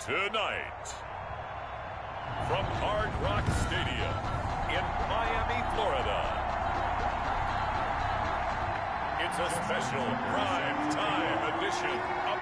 Tonight, from Hard Rock Stadium in Miami, Florida, it's a special prime time edition of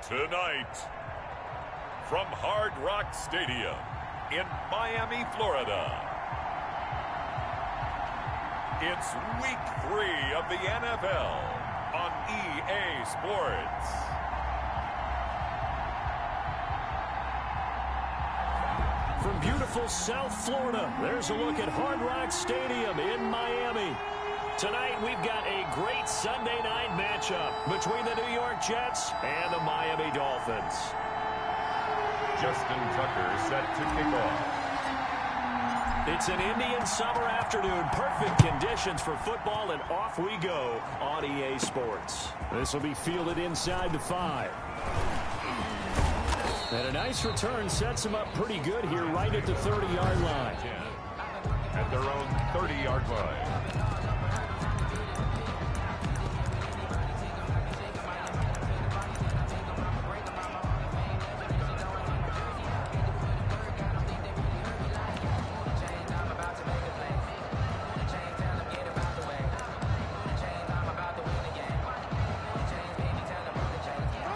Tonight, from Hard Rock Stadium in Miami, Florida, it's Week 3 of the NFL on EA Sports. From beautiful South Florida, there's a look at Hard Rock Stadium in Miami. Tonight, we've got a great Sunday night matchup between the New York Jets and the Miami Dolphins. Justin Tucker set to kick off. It's an Indian summer afternoon. Perfect conditions for football, and off we go on EA Sports. This will be fielded inside the 5. And a nice return sets him up pretty good here right at the 30-yard line. At their own 30-yard line.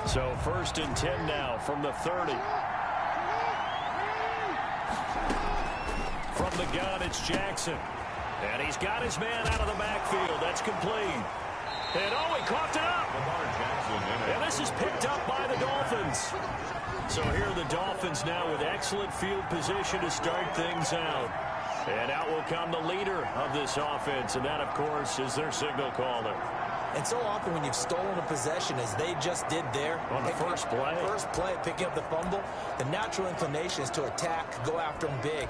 So 1st and 10 now from the 30. From the gun, it's Jackson. And he's got his man out of the backfield. That's complete. And oh, he coughed it up. And this is picked up by the Dolphins. So here are the Dolphins now with excellent field position to start things out. And out will come the leader of this offense. And that, of course, is their signal caller. And so often when you've stolen a possession, as they just did there, on the first play, picking up the fumble, the natural inclination is to attack, go after them big.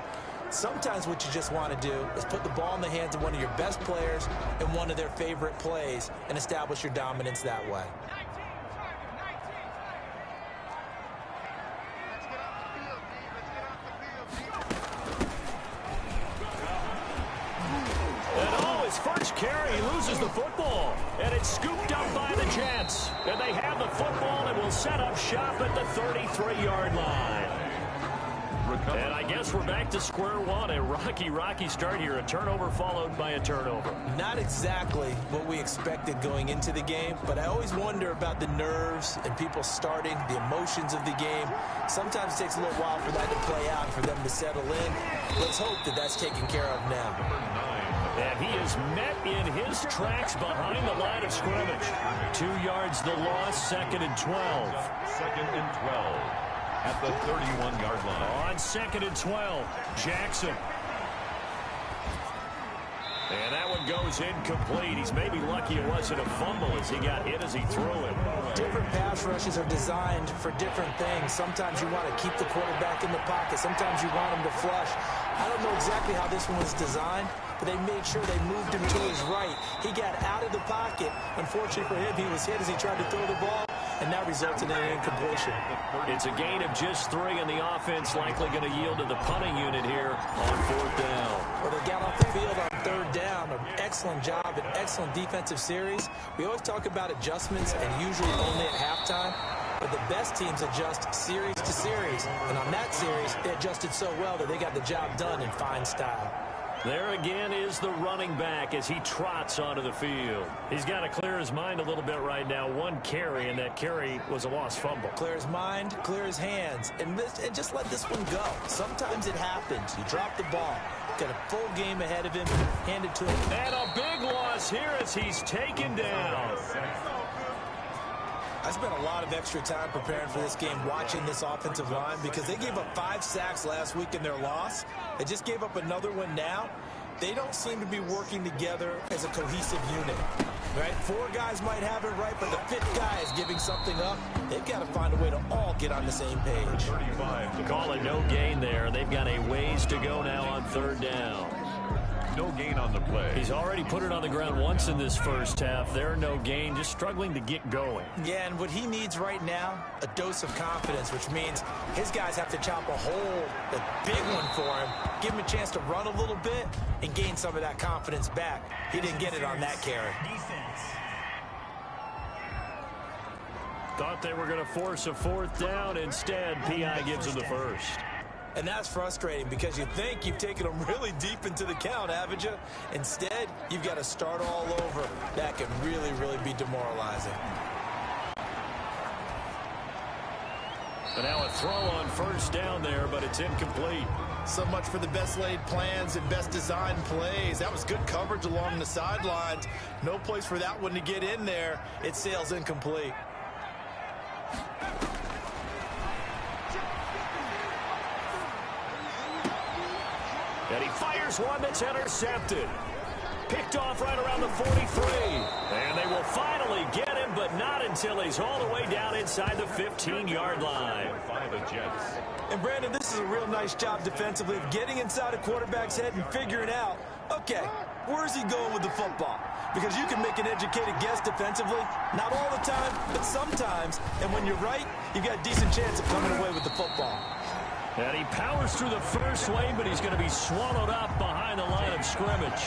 Sometimes what you just want to do is put the ball in the hands of one of your best players in one of their favorite plays and establish your dominance that way. First carry, he loses the football, and it's scooped up by the Jets. And they have the football and will set up shop at the 33-yard line. And I guess we're back to square one. A rocky start here. A turnover followed by a turnover. Not exactly what we expected going into the game, but I always wonder about the nerves and people starting, the emotions of the game. Sometimes it takes a little while for that to play out, for them to settle in. Let's hope that that's taken care of now. And he is met in his tracks behind the line of scrimmage. 2 yards the loss, 2nd and 12. 2nd and 12 at the 31-yard line. On 2nd and 12, Jackson. And that one goes incomplete. He's maybe lucky it wasn't a fumble as he got hit as he threw it. Different pass pass rushes are designed for different things. Sometimes you want to keep the quarterback in the pocket. Sometimes you want him to flush. I don't know exactly how this one was designed, but they made sure they moved him to his right. He got out of the pocket. Unfortunately for him, he was hit as he tried to throw the ball, and that resulted in an incompletion. It's a gain of just 3, and the offense likely going to yield to the punting unit here on 4th down. Well, they got off the field on 3rd down. An excellent job, an excellent defensive series. We always talk about adjustments, and usually only at halftime. But the best teams adjust series to series. And on that series, they adjusted so well that they got the job done in fine style. There again is the running back as he trots onto the field. He's got to clear his mind a little bit right now. 1 carry, and that carry was a lost fumble. Clear his mind, clear his hands, and just let this one go. Sometimes it happens. You drop the ball. Got a full game ahead of him. Hand it to him. And a big loss here as he's taken down. I spent a lot of extra time preparing for this game, watching this offensive line, because they gave up 5 sacks last week in their loss. They just gave up another one now. They don't seem to be working together as a cohesive unit. Right? 4 guys might have it right, but the 5th guy is giving something up. They've got to find a way to all get on the same page. Call it no gain there. They've got a ways to go now on 3rd down. No gain on the play. He's already put it on the ground once in this first half. There, no gain, just struggling to get going. Yeah, and what he needs right now, a dose of confidence, which means his guys have to chop a hole, a big one for him, give him a chance to run a little bit, and gain some of that confidence back. He didn't get it on that carry. Thought they were going to force a 4th down. Instead, P.I. gives him the first. And that's frustrating because you think you've taken them really deep into the count, haven't you? Instead, you've got to start all over. That can really, really be demoralizing. But now a throw on 1st down there, but it's incomplete. So much for the best laid plans and best designed plays. That was good coverage along the sidelines. No place for that one to get in there. It sails incomplete. And he fires one that's intercepted. Picked off right around the 43. And they will finally get him, but not until he's all the way down inside the 15-yard line. And, Brandon, this is a real nice job defensively of getting inside a quarterback's head and figuring out, okay, where is he going with the football? Because you can make an educated guess defensively. Not all the time, but sometimes. And when you're right, you've got a decent chance of coming away with the football. And he powers through the first wave, but he's going to be swallowed up behind the line of scrimmage.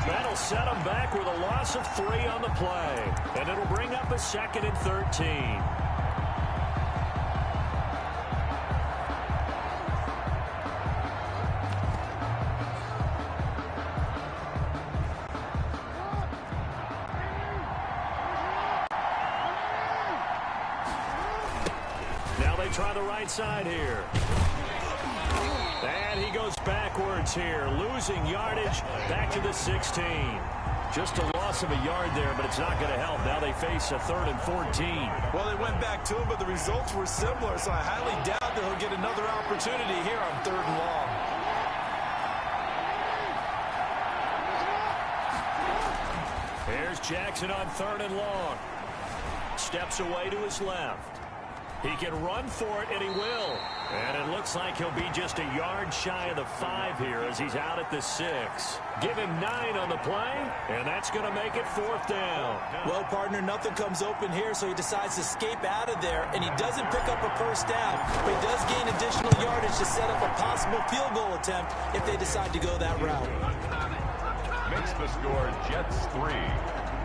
That'll set him back with a loss of 3 on the play. And it'll bring up a 2nd and 13. Now they try the right side here. And he goes backwards here, losing yardage back to the 16. Just a loss of a yard there, but it's not going to help. Now they face a 3rd and 14. Well, they went back to him, but the results were similar, so I highly doubt that he'll get another opportunity here on 3rd and long. Here's Jackson on 3rd and long. Steps away to his left. He can run for it, and he will. And it looks like he'll be just a yard shy of the 5 here as he's out at the 6. Give him 9 on the play, and that's going to make it 4th down. Well, partner, nothing comes open here, so he decides to escape out of there, and he doesn't pick up a 1st down, but he does gain additional yardage to set up a possible field goal attempt if they decide to go that route. Makes the score Jets 3.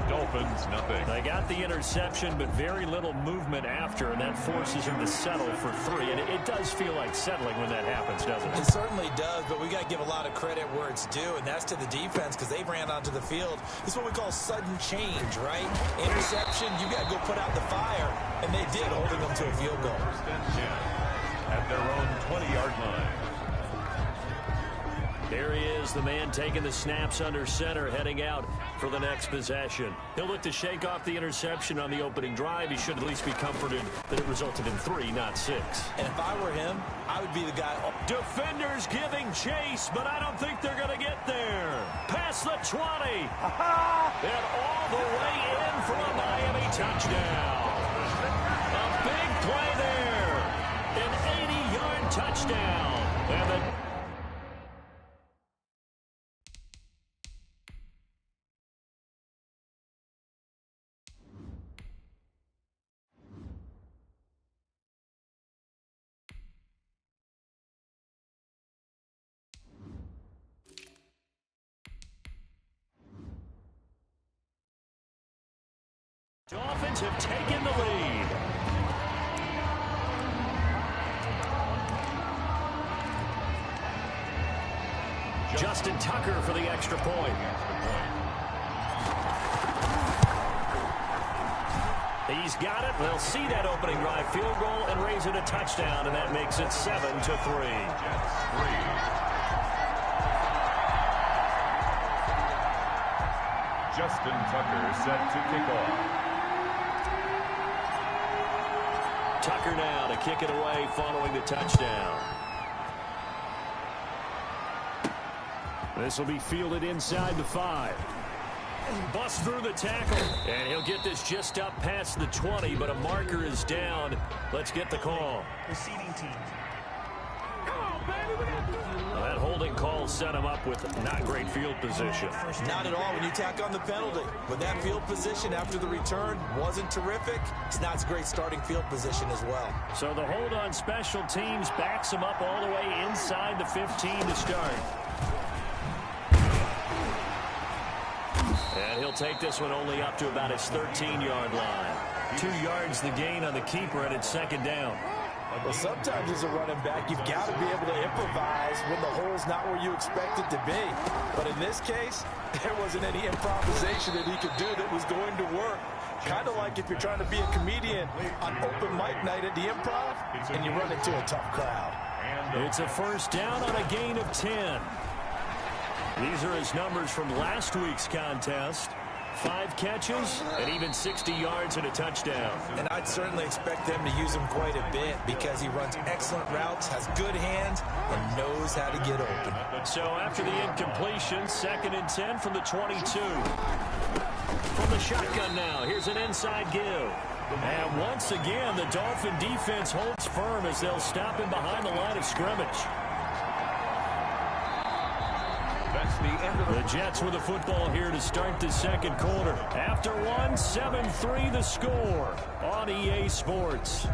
Dolphins, nothing. They got the interception, but very little movement after, and that forces him to settle for 3. And it does feel like settling when that happens, doesn't it? It certainly does, but we got to give a lot of credit where it's due, and that's to the defense because they ran onto the field. This is what we call sudden change, right? Interception, you got to go put out the fire, and they did, holding them to a field goal. At their own 20-yard line. There he is, the man taking the snaps under center, heading out for the next possession. He'll look to shake off the interception on the opening drive. He should at least be comforted that it resulted in 3, not 6. And if I were him, I would be the guy. Defenders giving chase, but I don't think they're going to get there. Past the 20. And all the way in for a Miami touchdown. A Dolphins have taken the lead. Justin Tucker for the extra point. He's got it. They'll see that opening drive field goal and raise it a touchdown, and that makes it 7-3. Justin Tucker set to kick off. Tucker now to kick it away following the touchdown. This will be fielded inside the 5. Bust through the tackle. And he'll get this just up past the 20, but a marker is down. Let's get the call. Receiving team. That holding call set him up with not great field position. Not at all when you tack on the penalty. But that field position after the return wasn't terrific. It's not a great starting field position as well. So the hold on special teams backs him up all the way inside the 15 to start. And he'll take this one only up to about his 13-yard line. 2 yards the gain on the keeper, and it's second down. Well, sometimes as a running back, you've got to be able to improvise when the hole's not where you expect it to be. But in this case, there wasn't any improvisation that he could do that was going to work. Kind of like if you're trying to be a comedian on open mic night at the Improv and you run into a tough crowd. It's a first down on a gain of 10. These are his numbers from last week's contest. 5 catches and even 60 yards and a touchdown. And I'd certainly expect them to use him quite a bit because he runs excellent routes, has good hands, and knows how to get open. So after the incompletion, 2nd and 10 from the 22. From the shotgun now, here's an inside give. And once again, the Dolphin defense holds firm as they'll stop him behind the line of scrimmage. The Jets with the football here to start the second quarter. After one, 7-3 the score on EA Sports.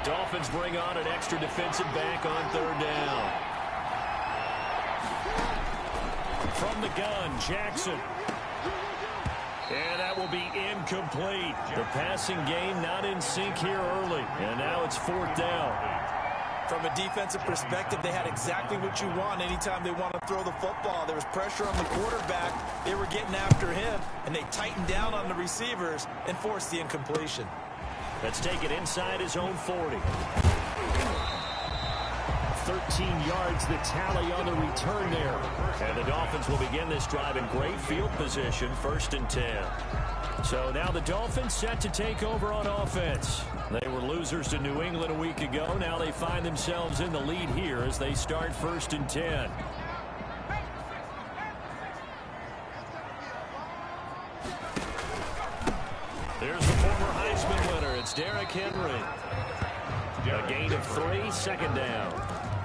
Dolphins bring on an extra defensive back on 3rd down. From the gun, Jackson. And that will be incomplete. The passing game not in sync here early. And now it's 4th down. From a defensive perspective, they had exactly what you want anytime they want to throw the football. There was pressure on the quarterback. They were getting after him, and they tightened down on the receivers and forced the incompletion. Let's take it inside his own 40. 13 yards the tally on the return there. And the Dolphins will begin this drive in great field position, 1st and 10. So now the Dolphins set to take over on offense. They were losers to New England a week ago. Now they find themselves in the lead here as they start 1st and 10. There's the former Heisman winner. It's Derrick Henry. A gain of 3, 2nd down.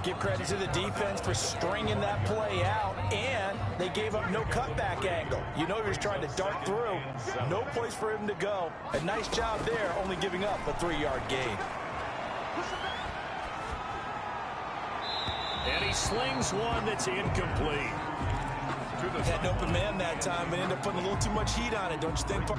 Give credit to the defense for stringing that play out, and they gave up no cutback angle. You know he was trying to dart through. No place for him to go. A nice job there, only giving up a 3-yard gain. And he slings one that's incomplete. Had an open man that time, but ended up putting a little too much heat on it, don't you think?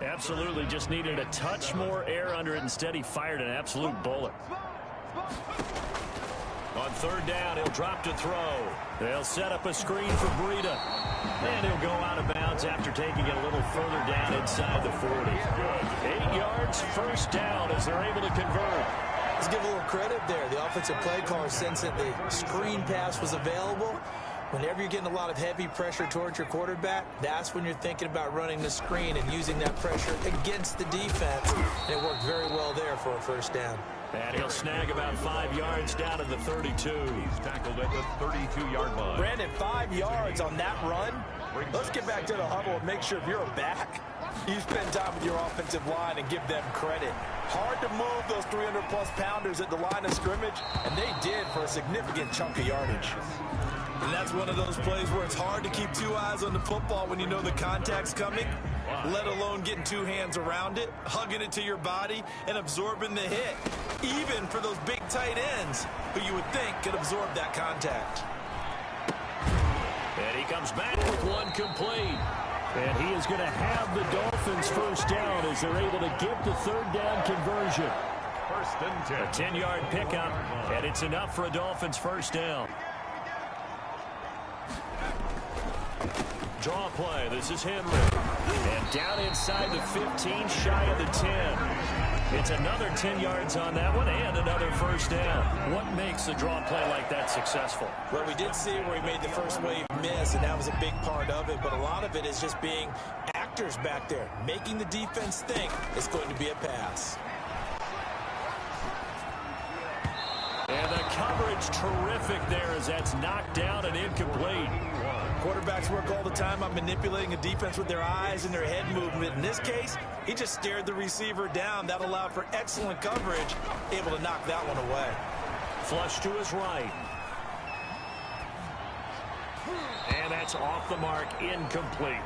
Absolutely just needed a touch more air under it. Instead, he fired an absolute bullet. On 3rd down, he'll drop to throw. They'll set up a screen for Breida. And he'll go out of bounds after taking it a little further down inside the 40. 8 yards, 1st down as they're able to convert. Let's give a little credit there. The offensive play caller sensed that the screen pass was available. Whenever you're getting a lot of heavy pressure towards your quarterback, that's when you're thinking about running the screen and using that pressure against the defense. And it worked very well there for a 1st down. And he'll snag about 5 yards down at the 32. He's tackled at the 32-yard line. Brandon, 5 yards on that run. Let's get back to the huddle and make sure if you're a back, you spend time with your offensive line and give them credit. Hard to move those 300-plus pounders at the line of scrimmage, and they did for a significant chunk of yardage. And that's one of those plays where it's hard to keep two eyes on the football when you know the contact's coming, let alone getting two hands around it, hugging it to your body, and absorbing the hit, even for those big tight ends who you would think could absorb that contact. And he comes back with one complete. And he is going to have the Dolphins first down as they're able to get the third down conversion. First and 10. A 10-yard pickup, and it's enough for a Dolphins first down. Draw play. This is Henry. And down inside the 15, shy of the 10. It's another 10 yards on that one and another first down. What makes a draw play like that successful? Well, we did see where he made the first wave miss, and that was a big part of it. But a lot of it is just being actors back there, making the defense think it's going to be a pass. And the coverage terrific there as that's knocked down and incomplete. Quarterbacks work all the time on manipulating a defense with their eyes and their head movement. In this case, he just stared the receiver down. That allowed for excellent coverage, able to knock that one away. Flush to his right. And that's off the mark, incomplete.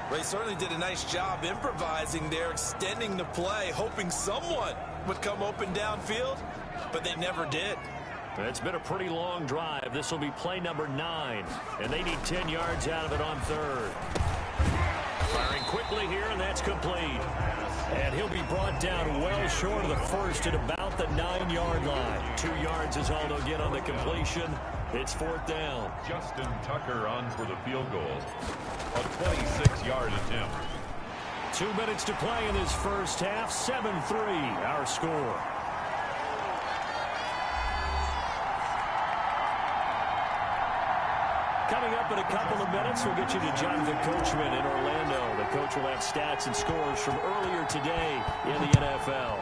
Ray certainly did a nice job improvising there, extending the play, hoping someone would come open downfield, but they never did. It's been a pretty long drive. This will be play number 9, and they need 10 yards out of it on third. Firing quickly here, and that's complete. And he'll be brought down well short of the first at about the 9-yard line. 2 yards is all they'll get on the completion. It's fourth down. Justin Tucker on for the field goal. A 26-yard attempt. 2 minutes to play in this first half. 7-3, our score. Coming up in a couple of minutes, we'll get you to Jonathan Coachman in Orlando. The coach will have stats and scores from earlier today in the NFL.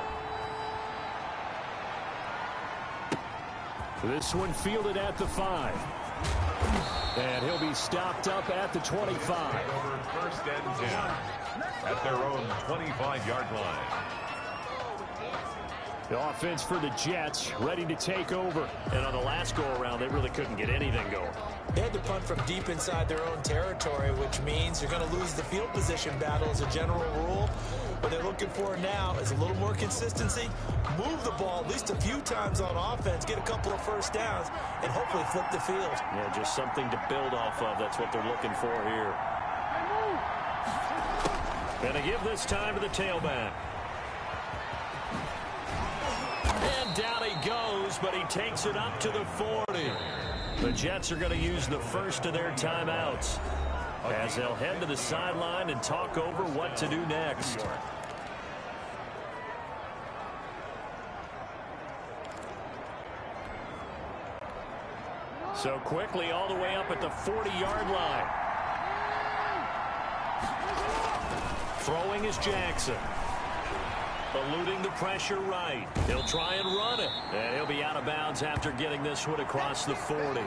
This one fielded at the 5. And he'll be stopped up at the 25. Over first and 10 at their own 25-yard line. The offense for the Jets ready to take over. And on the last go-around, they really couldn't get anything going. They had to punt from deep inside their own territory, which means you're going to lose the field position battle as a general rule. What they're looking for now is a little more consistency, move the ball at least a few times on offense, get a couple of first downs, and hopefully flip the field. Yeah, just something to build off of. That's what they're looking for here. Going to give this time to the tailback. And down he goes, but he takes it up to the 40. The Jets are going to use the first of their timeouts as they'll head to the sideline and talk over what to do next. So quickly all the way up at the 40-yard line. Throwing is Jackson. Eluding the pressure right. He'll try and run it. And he'll be out of bounds after getting this one across the 40.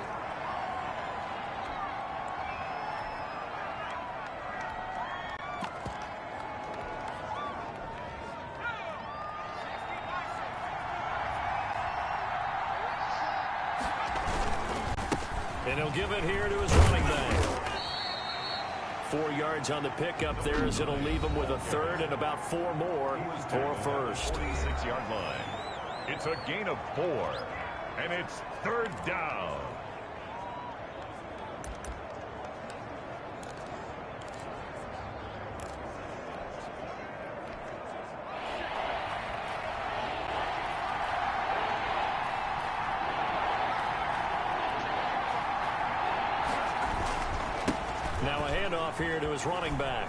And he'll give it here to his running back. 4 yards on the pickup there as it'll leave him with a third and about 4 more for first. 26-yard line. It's a gain of 4, and it's third down. Now a handoff here to his running back.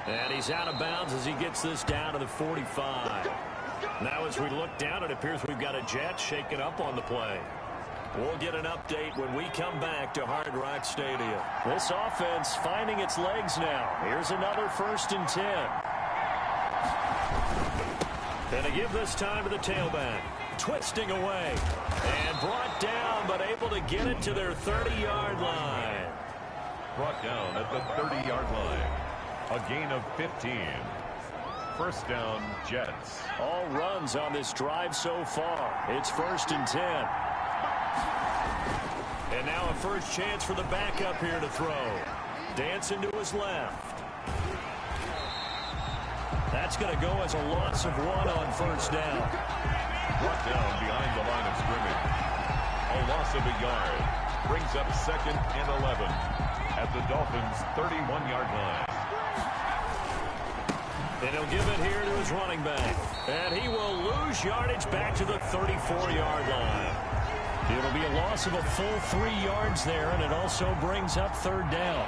And he's out of bounds as he gets this down to the 45. Now as we look down, it appears we've got a Jet shaken up on the play. We'll get an update when we come back to Hard Rock Stadium. This offense finding its legs now. Here's another first and 10. And to give this time to the tailback. Twisting away. And brought down, but able to get it to their 30-yard line. brought down at the 30-yard line. A gain of 15. First down, Jets. All runs on this drive so far. It's 1st and 10. And now a first chance for the backup here to throw. Dancing to his left. That's going to go as a loss of 1 on first down. Brought down behind the line of scrimmage. A loss of a yard. Brings up 2nd and 11 at the Dolphins' 31-yard line. And he'll give it here to his running back. And he will lose yardage back to the 34-yard line. It'll be a loss of a full 3 yards there, and it also brings up 3rd down.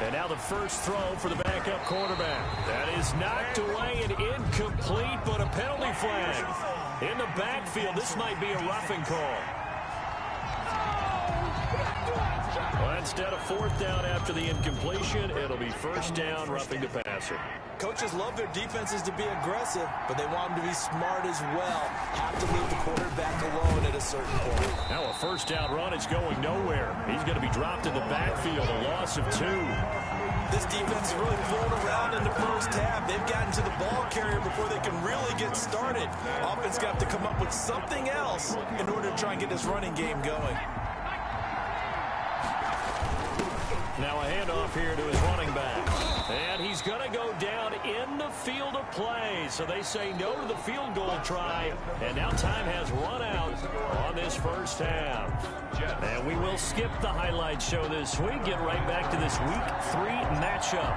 And now the first throw for the backup quarterback. That is knocked away and incomplete, but a penalty flag. In the backfield, this might be a roughing call. Well, instead of 4th down after the incompletion, it'll be 1st down, roughing the passer. Coaches love their defenses to be aggressive, but they want them to be smart as well. Have to leave the quarterback alone at a certain point. Now a 1st down run is going nowhere. He's going to be dropped in the backfield, a loss of 2. This defense is really thrown around in the first half. They've gotten to the ball carrier before they can really get started. Offense got to come up with something else in order to try and get this running game going. Now a handoff here to his running back. And he's going to go down in the field of play. So they say no to the field goal try. And now time has run out on this first half. And we will skip the highlight show this week. Get right back to this Week 3 matchup.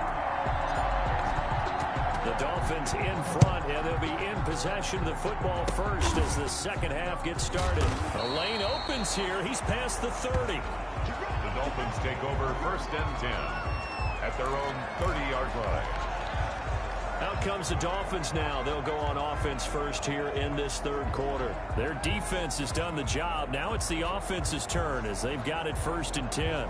The Dolphins in front, and they'll be in possession of the football first as the second half gets started. A lane opens here. He's past the 30. The Dolphins take over 1st and 10 at their own 30-yard line. Out comes the Dolphins now. They'll go on offense first here in this 3rd quarter. Their defense has done the job. Now it's the offense's turn as they've got it 1st and 10.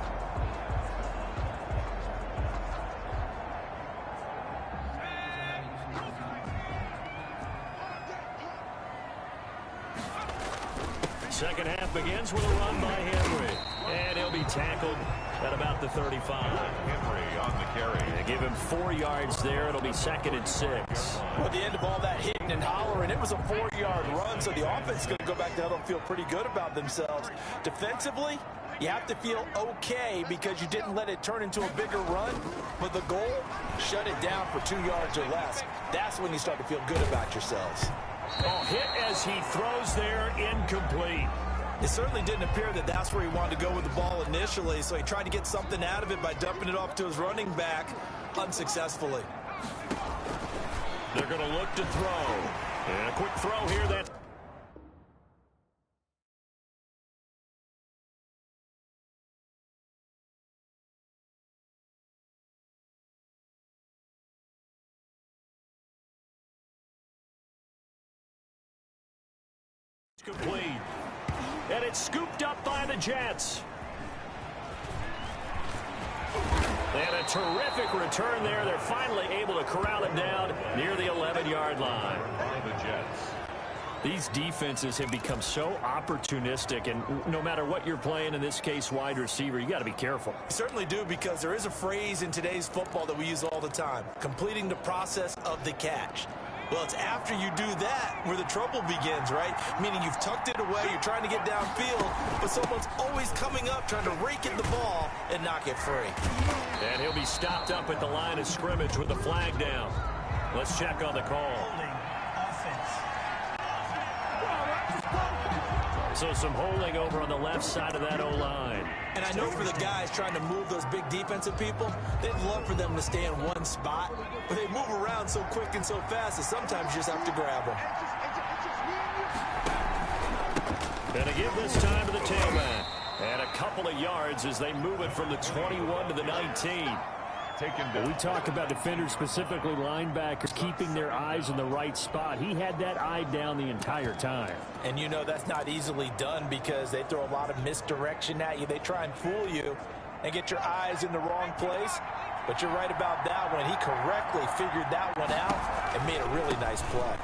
Second half begins with a run by Henry. And he'll be tackled at about the 35. Henry on the carry. They give him 4 yards there. It'll be 2nd and 6. Well, at the end of all that hitting and hollering, it was a 4-yard run, so the offense is going to go back to huddle and feel pretty good about themselves. Defensively, you have to feel okay because you didn't let it turn into a bigger run, but the goal, shut it down for 2 yards or less. That's when you start to feel good about yourselves. Oh, hit as he throws there, incomplete. It certainly didn't appear that that's where he wanted to go with the ball initially, so he tried to get something out of it by dumping it off to his running back unsuccessfully. They're going to look to throw. And a quick throw here. That's complete. And it's scooped up by the Jets. And a terrific return there. They're finally able to corral it down near the 11-yard line. The Jets. These defenses have become so opportunistic, and no matter what you're playing, in this case wide receiver, you got to be careful. You certainly do, because there is a phrase in today's football that we use all the time: completing the process of the catch. Well, it's after you do that where the trouble begins, right? Meaning you've tucked it away, you're trying to get downfield, but someone's always coming up trying to rake at the ball and knock it free. And he'll be stopped up at the line of scrimmage with the flag down. Let's check on the call. So some holding over on the left side of that O-line. And I know for the guys trying to move those big defensive people, they'd love for them to stay in one spot, but they move around so quick and so fast that sometimes you just have to grab them. And to give this time to the tailback. And a couple of yards as they move it from the 21 to the 19. We talk about defenders, specifically linebackers, keeping their eyes in the right spot. He had that eye down the entire time. And you know that's not easily done because they throw a lot of misdirection at you. They try and fool you and get your eyes in the wrong place. But you're right about that one. He correctly figured that one out and made a really nice play.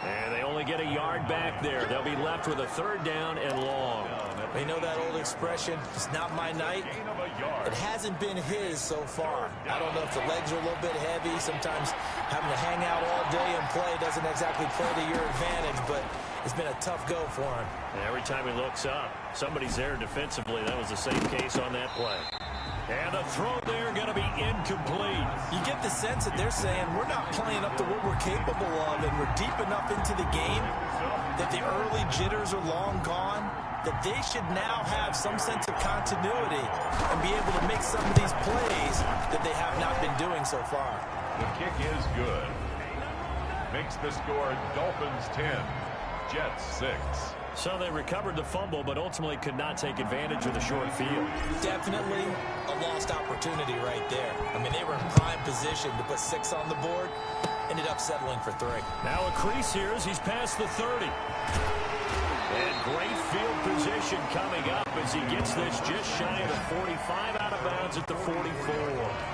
And they only get a yard back there. They'll be left with a 3rd down and long. You know that old expression, it's not my night? It hasn't been his so far. I don't know if the legs are a little bit heavy. Sometimes having to hang out all day and play doesn't exactly play to your advantage, but it's been a tough go for him. And every time he looks up, somebody's there defensively. That was the same case on that play. And the throw there going to be incomplete. You get the sense that they're saying we're not playing up to what we're capable of, and we're deep enough into the game that the early jitters are long gone, that they should now have some sense of continuity and be able to make some of these plays that they have not been doing so far. The kick is good. Makes the score Dolphins 10, Jets 6. So they recovered the fumble, but ultimately could not take advantage of the short field. Definitely a lost opportunity right there. I mean, they were in prime position to put 6 on the board. Ended up settling for 3. Now a crease here as he's past the 30. And great field position coming up as he gets this just shy of the 45, out of bounds at the 44.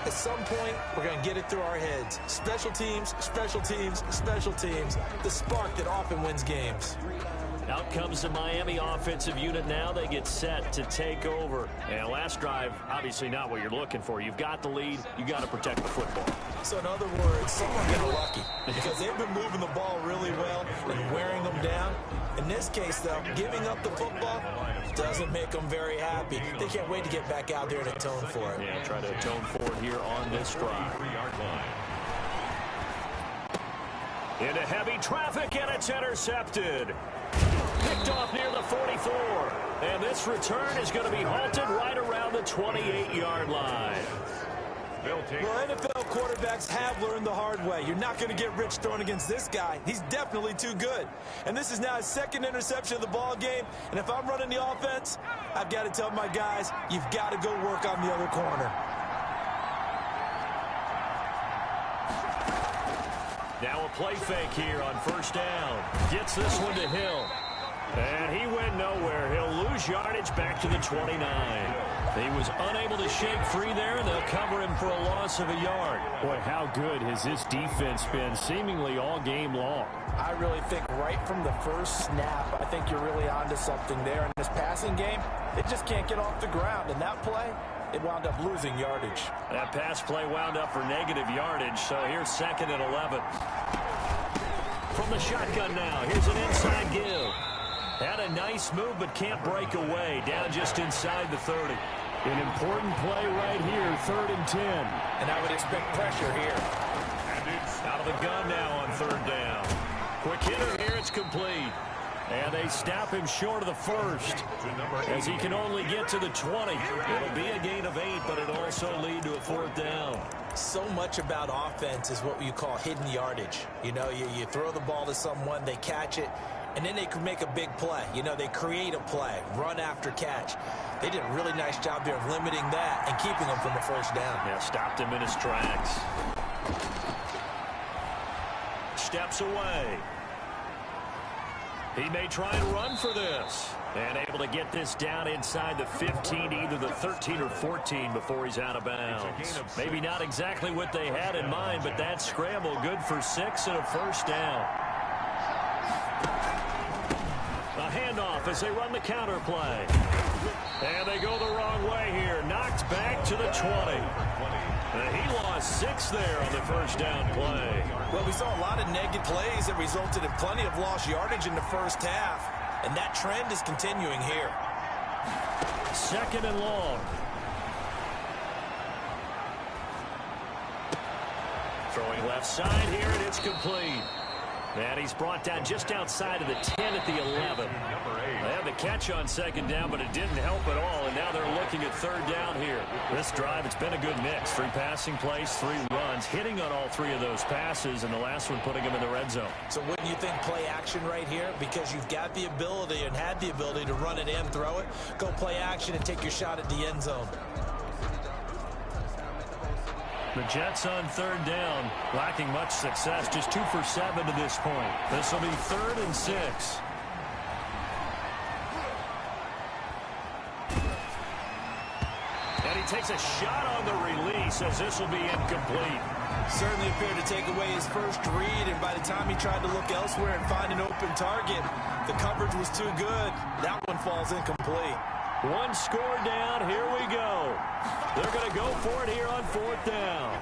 At some point, we're going to get it through our heads. Special teams, special teams, special teams. The spark that often wins games. Out comes the Miami offensive unit now. They get set to take over. And last drive, obviously not what you're looking for. You've got the lead. You got to protect the football. So in other words, someone got lucky because they've been moving the ball really well and wearing them down. In this case, though, giving up the football doesn't make them very happy. They can't wait to get back out there and atone for it. Yeah, try to atone for it here on this drive. Into heavy traffic, and it's intercepted. Picked off near the 44. And this return is going to be halted right around the 28-yard line. Well, NFL quarterbacks have learned the hard way. You're not going to get rich throwing against this guy. He's definitely too good. And this is now his 2nd interception of the ball game. And if I'm running the offense, I've got to tell my guys, you've got to go work on the other corner. Now a play fake here on 1st down. Gets this one to Hill. And he went nowhere. He'll lose yardage back to the 29. He was unable to shake free there, and they'll cover him for a loss of a yard. Boy, how good has this defense been seemingly all game long? I really think right from the first snap, I think you're really onto something there. In this passing game, they just can't get off the ground. And that play, it wound up losing yardage. That pass play wound up for negative yardage, so here's 2nd and 11. From the shotgun now, here's an inside give. Had a nice move, but can't break away. Down just inside the 30. An important play right here, 3rd and 10. And I would expect pressure here. Out of the gun now on 3rd down. Quick hitter here, it's complete. And they stop him short of the 1st as he can only get to the 20. It'll be a gain of 8, but it'll also lead to a 4th down. So much about offense is what you call hidden yardage. You know, you throw the ball to someone, they catch it, and then they can make a big play. You know, they create a play, run after catch. They did a really nice job there of limiting that and keeping him from the 1st down. Yeah, stopped him in his tracks. Steps away. He may try and run for this. And able to get this down inside the 15, either the 13 or 14 before he's out of bounds. Maybe not exactly what they had in mind, but that scramble good for 6 and a 1st down. A handoff as they run the counter play. And they go the wrong way here. Knocked back to the 20. And he lost 6 there on the 1st down play. Well, we saw a lot of negative plays that resulted in plenty of lost yardage in the 1st half. And that trend is continuing here. 2nd and long. Throwing left side here, and it's complete. And he's brought down just outside of the 10 at the 11. They had the catch on 2nd down, but it didn't help at all, and now they're looking at 3rd down here. This drive, it's been a good mix. 3 passing plays, 3 runs, hitting on all 3 of those passes, and the last one putting them in the red zone. So wouldn't you think play action right here? Because you've got the ability and had the ability to run it in, throw it, go play action, and take your shot at the end zone. The Jets on 3rd down, lacking much success, just 2 for 7 to this point. This will be 3rd and 6. And he takes a shot on the release as this will be incomplete. Certainly appeared to take away his first read, and by the time he tried to look elsewhere and find an open target, the coverage was too good. That one falls incomplete. One score down. Here we go. They're going to go for it here on 4th down.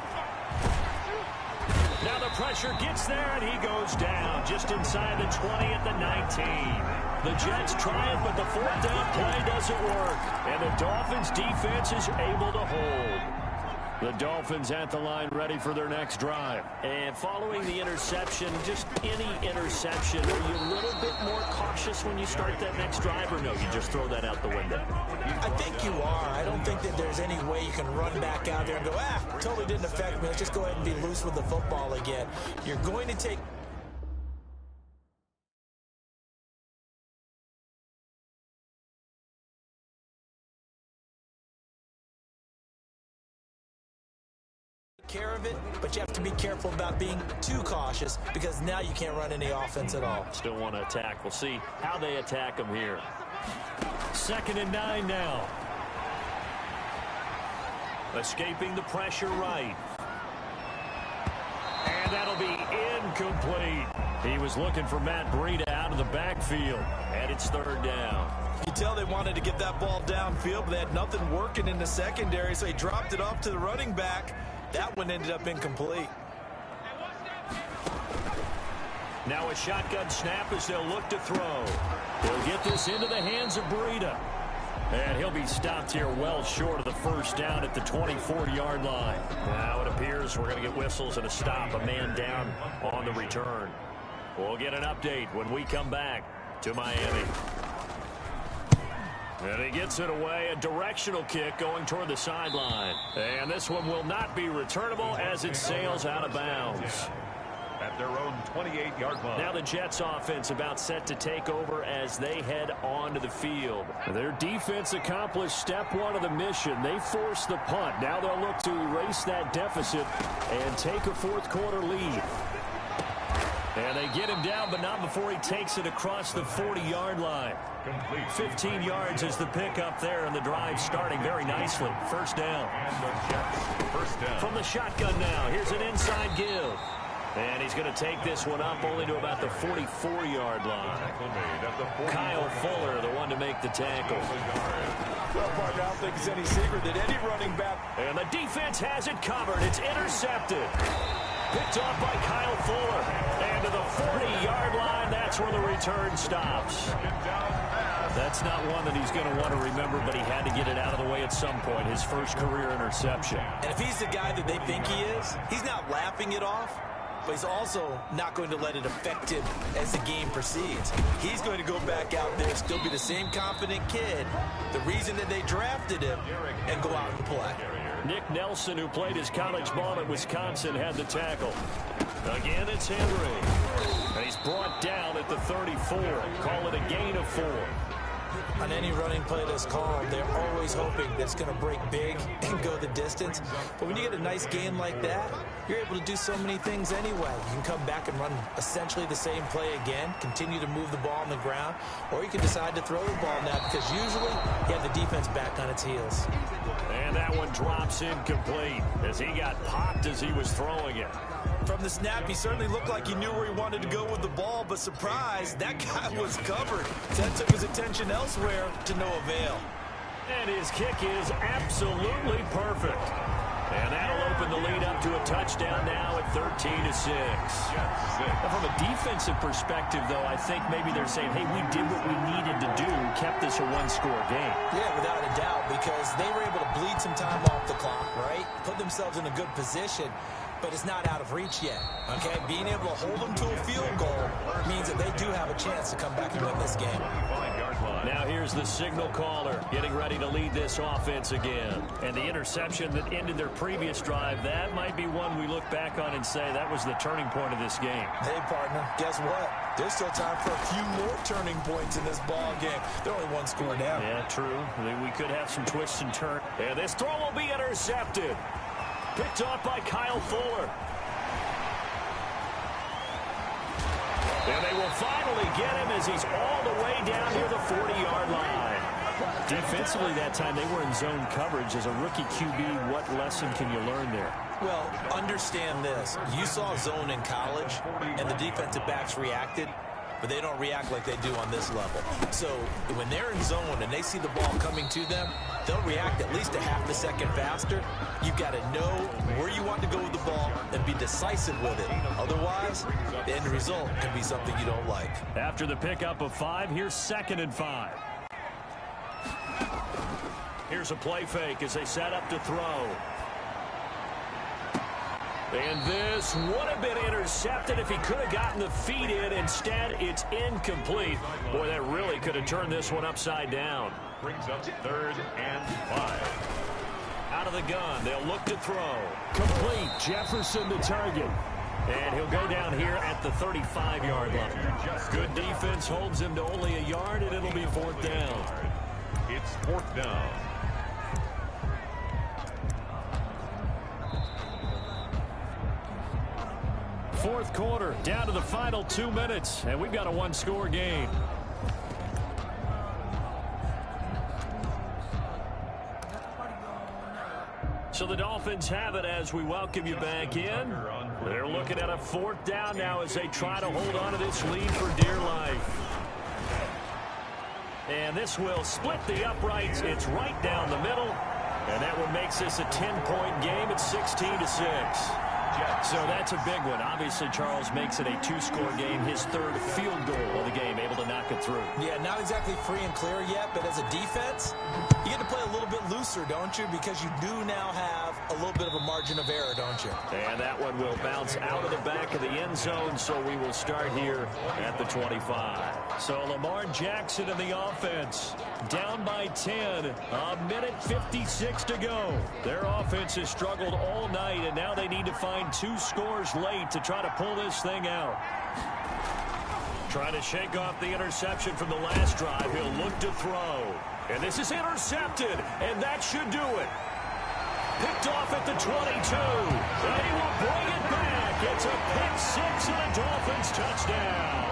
Now the pressure gets there, and he goes down just inside the 20 at the 19. The Jets try it, but the 4th down play doesn't work. And the Dolphins' defense is able to hold. The Dolphins at the line ready for their next drive. And following the interception, just any interception, are you a little bit more cautious when you start that next drive, or no, you just throw that out the window? I think you are. I don't think that there's any way you can run back out there and go, totally didn't affect me. Let's just go ahead and be loose with the football again. You're going to take care of it, but you have to be careful about being too cautious because now you can't run any offense at all. Still want to attack. We'll see how they attack them here. 2nd and 9 now. Escaping the pressure right. And that'll be incomplete. He was looking for Matt Breida out of the backfield. And it's 3rd down. You could tell they wanted to get that ball downfield, but they had nothing working in the secondary, so he dropped it off to the running back. That one ended up incomplete. Now a shotgun snap as they'll look to throw. They'll get this into the hands of Breida. And he'll be stopped here well short of the 1st down at the 24-yard line. Now it appears we're going to get whistles and a stop. A man down on the return. We'll get an update when we come back to Miami. And he gets it away, a directional kick going toward the sideline. And this one will not be returnable as it sails out of bounds. At their own 28-yard line. Now the Jets offense about set to take over as they head onto the field. Their defense accomplished step 1 of the mission. They forced the punt. Now they'll look to erase that deficit and take a 4th quarter lead. And they get him down, but not before he takes it across the 40-yard line. 15 yards is the pickup there, and the drive starting very nicely. 1st down. And the Jets, 1st down. From the shotgun now, here's an inside give. And he's going to take this one up only to about the 44-yard line. Kyle Fuller, the one to make the tackle. Well, partner, I don't think it's any secret that any running back. And the defense has it covered. It's intercepted. Picked off by Kyle Fuller. And to the 40-yard line, that's where the return stops. That's not one that he's going to want to remember, but he had to get it out of the way at some point. His first career interception. And if he's the guy that they think he is, he's not laughing it off, but he's also not going to let it affect him as the game proceeds. He's going to go back out there, still be the same confident kid, the reason that they drafted him, and go out and play. Nick Nelson, who played his college ball at Wisconsin, had the tackle. Again, it's Henry. And he's brought down at the 34. Call it a gain of 4. On any running play that's called, they're always hoping that it's going to break big and go the distance. But when you get a nice game like that, you're able to do so many things anyway. You can come back and run essentially the same play again, continue to move the ball on the ground, or you can decide to throw the ball now because usually you have the defense back on its heels. And that one drops incomplete as he got popped as he was throwing it. From the snap, he certainly looked like he knew where he wanted to go with the ball, but surprise, that guy was covered. That took his attention elsewhere to no avail. And his kick is absolutely perfect. And that'll open the lead up to a touchdown now at 13-6. From a defensive perspective, though, I think maybe they're saying, hey, we did what we needed to do, kept this a one-score game. Yeah, without a doubt, because they were able to bleed some time off the clock, right? Put themselves in a good position. But it's not out of reach yet, okay? Being able to hold them to a field goal means that they do have a chance to come back and win this game. Now here's the signal caller getting ready to lead this offense again. And the interception that ended their previous drive, that might be one we look back on and say that was the turning point of this game. Hey, partner, guess what? There's still time for a few more turning points in this ball game. They're only one score down. Yeah, true. We could have some twists and turns. And this throw will be intercepted. Picked off by Kyle Fuller. And they will finally get him as he's all the way down near the 40-yard line. Defensively that time, they were in zone coverage. As a rookie QB, what lesson can you learn there? Well, understand this. You saw zone in college, and the defensive backs reacted, but they don't react like they do on this level. So when they're in zone and they see the ball coming to them, they'll react at least a half a second faster. You've got to know where you want to go with the ball and be decisive with it. Otherwise, the end result can be something you don't like. After the pickup of 5, here's 2nd and 5. Here's a play fake as they set up to throw. And this would have been intercepted if he could have gotten the feet in. Instead, it's incomplete. Boy, that really could have turned this one upside down. Brings up 3rd and 5. Out of the gun, they'll look to throw. Complete. Jefferson the target. And he'll go down here at the 35-yard line. Good defense holds him to only a yard, and it'll be 4th down. It's 4th down. Fourth quarter, down to the final 2 minutes, and we've got a one-score game. So the Dolphins have it as we welcome you back in. They're looking at a 4th down now as they try to hold on to this lead for dear life. And this will split the uprights. It's right down the middle. And that one makes this a 10-point game at 16-6. So that's a big one. Obviously, Charles makes it a 2-score game. His 3rd field goal of the game, able to knock it through. Yeah, not exactly free and clear yet, but as a defense, you get to play a little bit looser, don't you? Because you do now have a little bit of a margin of error, don't you? And that one will bounce out of the back of the end zone, so we will start here at the 25. So Lamar Jackson in the offense, down by 10, a minute 56 to go. Their offense has struggled all night, and now they need to find 2 scores late to try to pull this thing out. Trying to shake off the interception from the last drive. He'll look to throw. And this is intercepted, and that should do it. Picked off at the 22. And he will bring it back. It's a pick 6 and a Dolphins touchdown.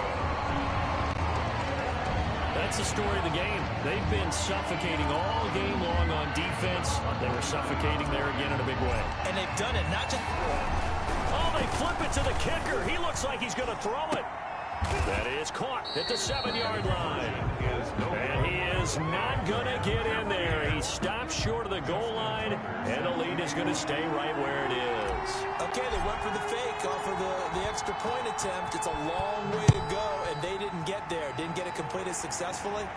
That's the story of the game. They've been suffocating all game long on defense. They were suffocating there again in a big way. And they've done it not just... Oh, they flip it to the kicker. He looks like he's going to throw it. That is caught at the 7-yard line. And he is not going to get in there. He stops short of the goal line, and the lead is going to stay right where it is. Okay, they went for the fake off of the extra point attempt. It's a long way to go, and they didn't get there. Didn't get it completed successfully.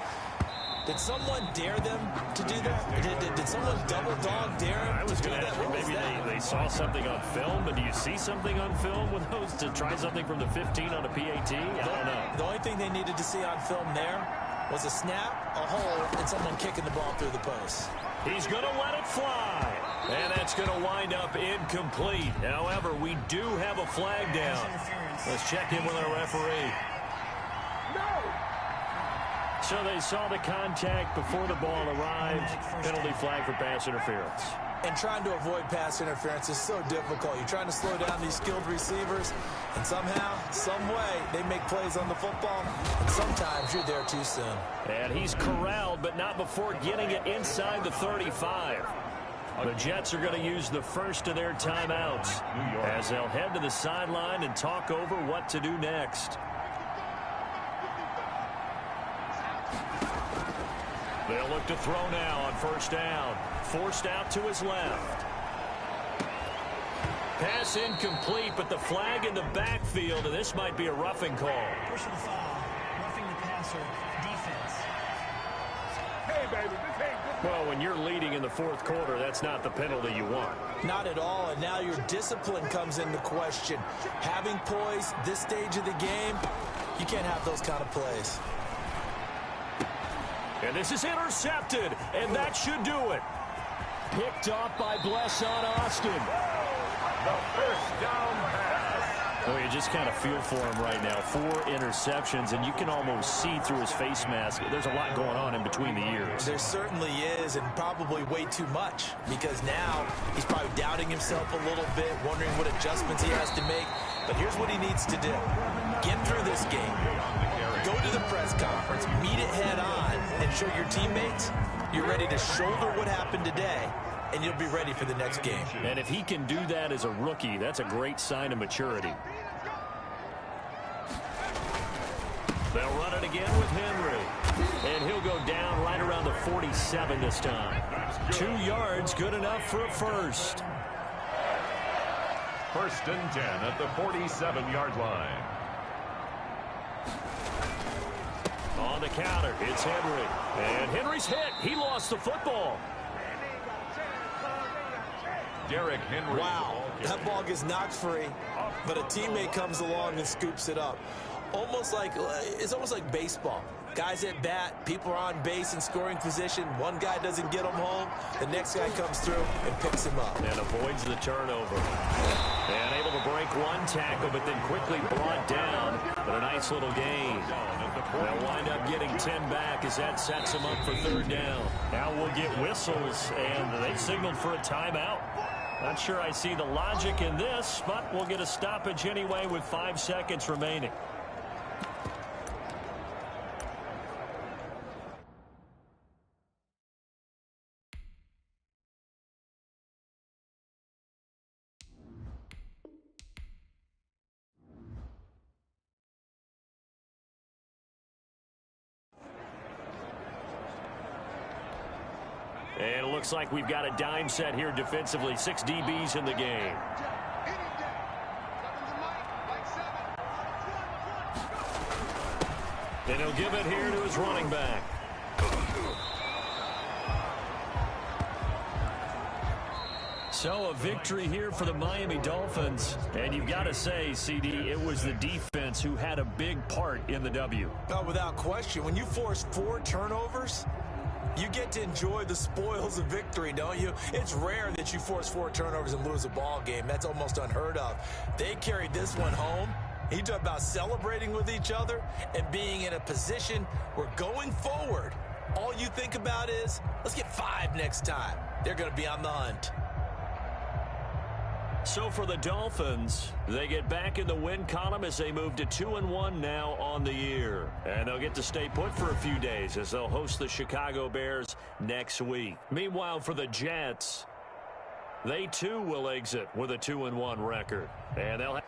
Did someone dare them to do that? Did someone double dog dare them? I was going to ask you, maybe they saw something on film, but do you see something on film with those to try something from the 15 on a PAT? I don't know. The only thing they needed to see on film there was a snap, a hole, and someone kicking the ball through the post. He's going to let it fly. And that's going to wind up incomplete. However, we do have a flag down. Let's check in with our referee. So they saw the contact before the ball arrived. Penalty flag for pass interference. And trying to avoid pass interference is so difficult. You're trying to slow down these skilled receivers, and somehow, some way, they make plays on the football, and sometimes you're there too soon. And he's corralled, but not before getting it inside the 35. The Jets are going to use the first of their timeouts as they'll head to the sideline and talk over what to do next. They'll look to throw now on 1st down. Forced out to his left. Pass incomplete, but the flag in the backfield, and this might be a roughing call. Personal foul, roughing the passer, defense. Hey, baby, this ain't good. Well, when you're leading in the 4th quarter, that's not the penalty you want. Not at all, and now your discipline comes into question. Having poise this stage of the game, you can't have those kind of plays. And this is intercepted, and that should do it. Picked off by Blesson Austin. The 1st down pass. Well, you just kind of feel for him right now. 4 interceptions, and you can almost see through his face mask. There's a lot going on in between the ears. There certainly is, and probably way too much, because now he's probably doubting himself a little bit, wondering what adjustments he has to make. But here's what he needs to do. Get through this game. go to the press conference, meet it head on, and show your teammates you're ready to shoulder what happened today, and you'll be ready for the next game. And if he can do that as a rookie, that's a great sign of maturity. They'll run it again with Henry. And he'll go down right around the 47 this time. 2 yards, good enough for a first. First and 10 at the 47-yard line. On the counter, it's Henry. And Henry's hit. He lost the football. Derrick Henry. Wow, that ball gets knocked free, but a teammate comes along and scoops it up. It's almost like baseball. Guys at bat, people are on base in scoring position. One guy doesn't get him home. The next guy comes through and picks him up. And avoids the turnover. And able to break one tackle, but then quickly brought down. But a nice little gain. They'll wind up getting 10 back as that sets them up for third down. Now we'll get whistles, and they've signaled for a timeout. Not sure I see the logic in this, but we'll get a stoppage anyway with 5 seconds remaining. And it looks like we've got a dime set here defensively. 6 DBs in the game. And he'll give it here to his running back. So a victory here for the Miami Dolphins. And you've got to say, CD, it was the defense who had a big part in the W. Oh, without question. When you force 4 turnovers, you get to enjoy the spoils of victory, don't you? It's rare that you force 4 turnovers and lose a ball game. That's almost unheard of. They carried this one home. He talked about celebrating with each other and being in a position where going forward, all you think about is, let's get 5 next time. They're going to be on the hunt. So for the Dolphins, they get back in the win column as they move to 2-1 now on the year. And they'll get to stay put for a few days as they'll host the Chicago Bears next week. Meanwhile, for the Jets, they too will exit with a 2-1 record. And they'll have